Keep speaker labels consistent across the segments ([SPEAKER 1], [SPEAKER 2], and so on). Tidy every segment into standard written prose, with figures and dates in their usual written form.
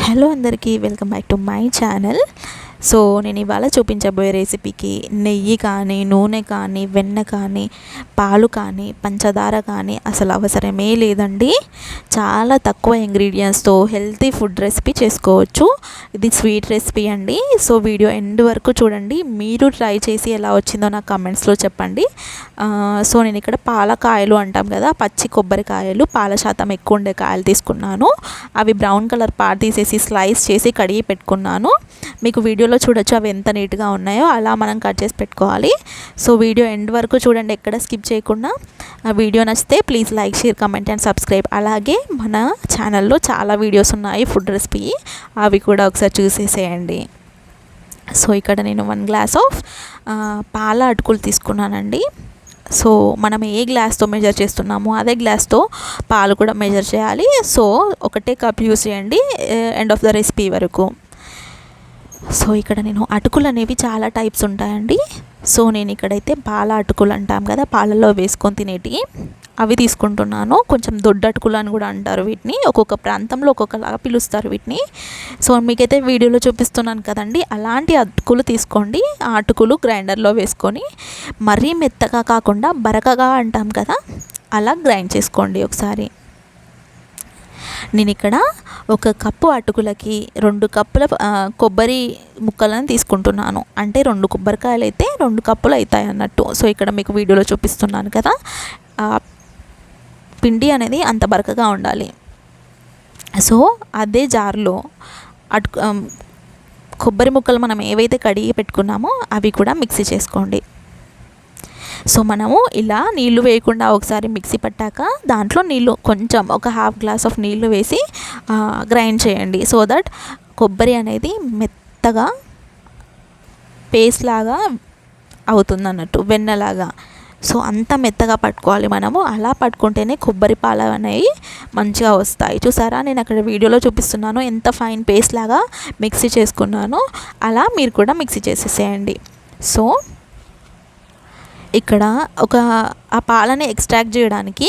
[SPEAKER 1] Hello అందరికీ welcome back to my channel. So నేను ఇవాళ చూపించబోయే రెసిపీకి నెయ్యి కానీ, నూనె కానీ, వెన్న కానీ, పాలు కానీ, పంచదార కానీ అసలు అవసరమే లేదండి. చాలా తక్కువ ఇంగ్రీడియంట్స్తో హెల్తీ ఫుడ్ రెసిపీ చేసుకోవచ్చు. ఇది స్వీట్ రెసిపీ అండి. సో వీడియో ఎండ్ వరకు చూడండి. మీరు ట్రై చేసి ఎలా వచ్చిందో నాకు కమెంట్స్లో చెప్పండి. సో నేను ఇక్కడ పాలకాయలు అంటాం కదా, పచ్చి కొబ్బరికాయలు, పాల శాతం ఎక్కువ ఉండే కాయలు తీసుకున్నాను. అవి బ్రౌన్ కలర్ పార్ట్ తీసేసి స్లైస్ చేసి కడిగి పెట్టుకున్నాను. మీకు వీడియోలో చూడొచ్చు అవి ఎంత నీట్గా ఉన్నాయో. అలా మనం కట్ చేసి పెట్టుకోవాలి. సో వీడియో ఎండ్ వరకు చూడండి, ఎక్కడ స్కిప్ చేయకుండా. ఆ వీడియో నచ్చితే please like, share, comment and subscribe. అలాగే మన ఛానల్లో చాలా వీడియోస్ ఉన్నాయి ఫుడ్ రెసిపీ, అవి కూడా ఒకసారి చూసేసేయండి. సో ఇక్కడ నేను 1 గ్లాస్ ఆఫ్ పాల అటుకులు తీసుకున్నానండి. సో మనం ఏ గ్లాస్తో మెజర్ చేస్తున్నామో అదే గ్లాస్తో పాలు కూడా మెజర్ చేయాలి. సో ఒకటే కప్ యూస్ చేయండి ఎండ్ ఆఫ్ ద రెసిపీ వరకు. సో ఇక్కడ నేను అటుకులు అనేవి చాలా టైప్స్ ఉంటాయండి. సో నేను ఇక్కడైతే పాల అటుకులు అంటాం కదా, పాలల్లో వేసుకొని తినేటివి, అవి తీసుకుంటున్నాను. కొంచెం దొడ్డ అటుకులు అని కూడా అంటారు వీటిని, ఒక్కొక్క ప్రాంతంలో ఒక్కొక్కలాగా పిలుస్తారు వీటిని. సో మీకైతే వీడియోలో చూపిస్తున్నాను కదండి, అలాంటి అటుకులు తీసుకోండి. ఆ అటుకులు గ్రైండర్లో వేసుకొని మరీ మెత్తగా కాకుండా బరకగా అంటాం కదా, అలా గ్రైండ్ చేసుకోండి ఒకసారి. నేను ఇక్కడ 1 కప్పు అటుకులకి 2 కప్పుల కొబ్బరి ముక్కలను తీసుకుంటున్నాను. అంటే 2 కొబ్బరికాయలు అయితే 2 కప్పులు అవుతాయి అన్నట్టు. సో ఇక్కడ మీకు వీడియోలో చూపిస్తున్నాను కదా, పిండి అనేది అంత బరకగా ఉండాలి. సో అదే జార్లో కొబ్బరి ముక్కలు మనం ఏవైతే కడిగి పెట్టుకున్నామో అవి కూడా మిక్సీ చేసుకోండి. సో మనము ఇలా నీళ్లు వేయకుండా ఒకసారి మిక్సీ పట్టాక దాంట్లో నీళ్ళు కొంచెం ఒక 1/2 గ్లాస్ ఆఫ్ నీళ్లు వేసి గ్రైండ్ చేయండి. సో దట్ కొబ్బరి అనేది మెత్తగా పేస్ట్ లాగా అవుతుంది అన్నట్టు, వెన్నలాగా. సో అంత మెత్తగా పట్టుకోవాలి మనము. అలా పట్టుకుంటేనే కొబ్బరి పాలు అనేవి మంచిగా వస్తాయి. చూసారా, నేను అక్కడ వీడియోలో చూపిస్తున్నాను ఎంత ఫైన్ పేస్ట్ లాగా మిక్సీ చేసుకున్నాను. అలా మీరు కూడా మిక్సీ చేసేసేయండి. సో ఇక్కడ ఆ పాలని ఎక్స్ట్రాక్ట్ చేయడానికి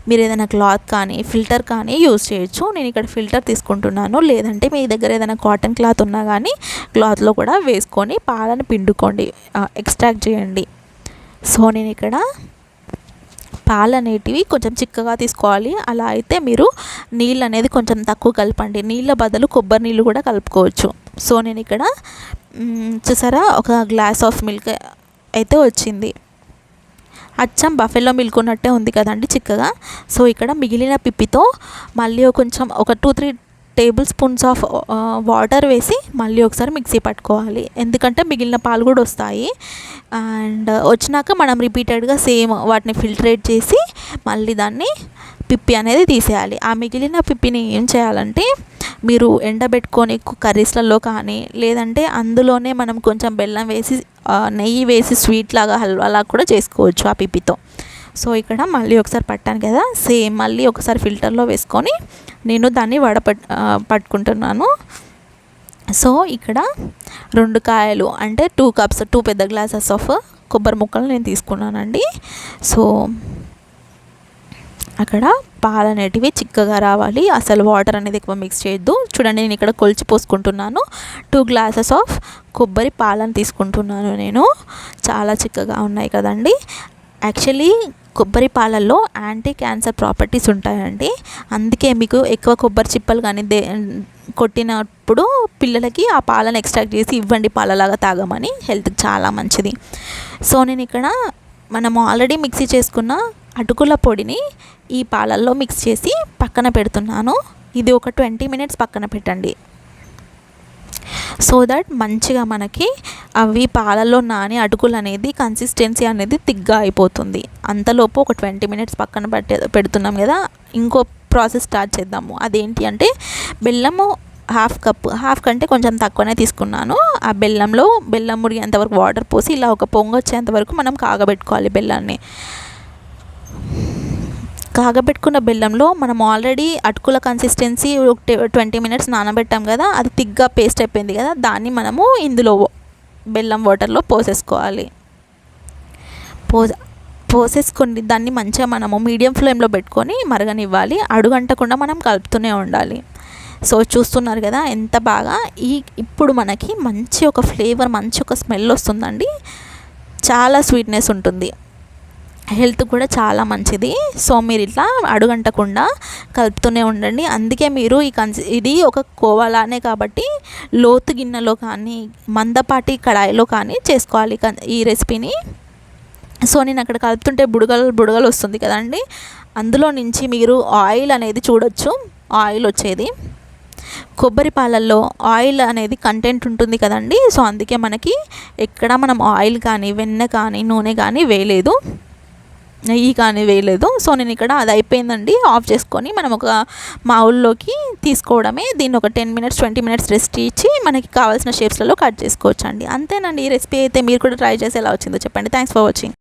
[SPEAKER 1] మీరు ఏదైనా క్లాత్ కానీ ఫిల్టర్ కానీ యూజ్ చేయొచ్చు. నేను ఇక్కడ ఫిల్టర్ తీసుకుంటున్నాను. లేదంటే మీ దగ్గర ఏదైనా కాటన్ క్లాత్ ఉన్నా కానీ క్లాత్లో కూడా వేసుకొని పాలను పిండుకోండి, ఎక్స్ట్రాక్ట్ చేయండి. సో నేను ఇక్కడ పాలు అనేటివి కొంచెం చిక్కగా తీసుకోవాలి. అలా అయితే మీరు నీళ్ళు అనేది కొంచెం తక్కువ కలపండి. నీళ్ళ బదులు కొబ్బరి నీళ్ళు కూడా కలుపుకోవచ్చు. సో నేను ఇక్కడ చూసారా 1 గ్లాస్ ఆఫ్ మిల్క్ అయితే వచ్చింది. అచ్చం బఫెలో మిల్క్ ఉన్నట్టే ఉంది కదండి చిక్కగా. సో ఇక్కడ మిగిలిన పిప్పితో మళ్ళీ కొంచెం ఒక 2-3 టేబుల్ స్పూన్స్ ఆఫ్ వాటర్ వేసి మళ్ళీ ఒకసారి మిక్సీ పట్టుకోవాలి. ఎందుకంటే మిగిలిన పాలు కూడా వస్తాయి. అండ్ వచ్చినాక మనం రిపీటెడ్గా సేమ్ వాటిని ఫిల్టరేట్ చేసి మళ్ళీ దాన్ని పిప్పి అనేది తీసేయాలి. ఆ మిగిలిన పిప్పిని ఏం చేయాలంటే మీరు ఎండబెట్టుకొని కర్రీస్లలో కానీ, లేదంటే అందులోనే మనం కొంచెం బెల్లం వేసి నెయ్యి వేసి స్వీట్ లాగా హల్వాలా కూడా చేసుకోవచ్చు ఆ పిప్పితో. సో ఇక్కడ మళ్ళీ ఒకసారి పట్టాను కదా, సేమ్ మళ్ళీ ఒకసారి ఫిల్టర్లో వేసుకొని నేను దాన్ని పట్టుకుంటున్నాను. సో ఇక్కడ 2 కాయలు అంటే 2 కప్స్ 2 పెద్ద గ్లాసెస్ ఆఫ్ కొబ్బరి ముక్కలు నేను తీసుకున్నానండి. సో అక్కడ పాలు అనేటివి చిక్కగా రావాలి, అసలు వాటర్ అనేది ఎక్కువ మిక్స్ చేయొద్దు. చూడండి నేను ఇక్కడ కొలిచి పోసుకుంటున్నాను. 2 గ్లాసెస్ ఆఫ్ కొబ్బరి పాలను తీసుకుంటున్నాను నేను. చాలా చిక్కగా ఉన్నాయి కదండి. యాక్చువల్లీ కొబ్బరి పాలల్లో యాంటీ క్యాన్సర్ ప్రాపర్టీస్ ఉంటాయండి. అందుకే మీకు ఎక్కువ కొబ్బరి చిప్పలు కానీ కొట్టినప్పుడు పిల్లలకి ఆ పాలను ఎక్స్ట్రాక్ట్ చేసి ఇవ్వండి, పాలలాగా తాగమని, హెల్త్కి చాలా మంచిది. సో నేను ఇక్కడ మనము ఆల్రెడీ మిక్సీ చేసుకున్న అటుకుల పొడిని ఈ పాలల్లో మిక్స్ చేసి పక్కన పెడుతున్నాను. ఇది ఒక 20 మినిట్స్ పక్కన పెట్టండి. సో దట్ మంచిగా మనకి అవి పాలల్లో నాని అటుకులు అనేది కన్సిస్టెన్సీ అనేది థిక్గా అయిపోతుంది. అంతలోపు ఒక 20 మినిట్స్ పక్కన పెడుతున్నాం కదా, ఇంకో ప్రాసెస్ స్టార్ట్ చేద్దాము. అదేంటి అంటే బెల్లము 1/2 కప్పు, 1/2 కంటే కొంచెం తక్కువనే తీసుకున్నాను. ఆ బెల్లం మురిగేంతవరకు వాటర్ పోసి ఇలా ఒక పొంగు వచ్చేంత వరకు మనం కాగబెట్టుకోవాలి బెల్లాన్ని. కాగబెట్టుకున్న బెల్లంలో మనం ఆల్రెడీ అటుకుల కన్సిస్టెన్సీ 20 మినిట్స్ నానబెట్టాం కదా, అది థిక్గా పేస్ట్ అయిపోయింది కదా, దాన్ని మనము ఇందులో బెల్లం వాటర్లో పోసేసుకోవాలి. పోసేసుకొని దాన్ని మంచిగా మనము మీడియం ఫ్లేమ్లో పెట్టుకొని మరగనివ్వాలి. అడుగంటకుండా మనం కలుపుతూనే ఉండాలి. సో చూస్తున్నారు కదా ఎంత బాగా ఇప్పుడు మనకి మంచి ఒక ఫ్లేవర్, మంచి ఒక స్మెల్ వస్తుందండి. చాలా స్వీట్నెస్ ఉంటుంది, హెల్త్ కూడా చాలా మంచిది. సో మీరు ఇట్లా అడుగంటకుండా కలుపుతూనే ఉండండి. అందుకే మీరు ఇది ఒక కోవాలానే కాబట్టి లోతు గిన్నెలో కానీ మందపాటి కడాయిలో కానీ చేసుకోవాలి ఈ రెసిపీని. సో నేను అక్కడ కలుపుతుంటే బుడగలు వస్తుంది కదండి, అందులో నుంచి మీరు ఆయిల్ అనేది చూడొచ్చు, ఆయిల్ వచ్చేది. కొబ్బరి పాలల్లో ఆయిల్ అనేది కంటెంట్ ఉంటుంది కదండి. సో అందుకే మనకి ఎక్కడ మనం ఆయిల్ కానీ వెన్న కానీ నూనె కానీ వేయలేదు, నెయ్యి కానీ వేయలేదు. సో నేను ఇక్కడ అది అయిపోయిందండి, ఆఫ్ చేసుకొని మనం ఒక బౌల్లోకి తీసుకోవడమే. దీన్ని ఒక 10 minutes 20 minutes రెస్ట్ ఇచ్చి మనకి కావాల్సిన షేప్స్లలో కట్ చేసుకోవచ్చు అండి. అంతేనండి ఈ రెసిపీ అయితే. మీరు కూడా ట్రై చేసి ఎలా వచ్చిందో చెప్పండి. Thanks for watching.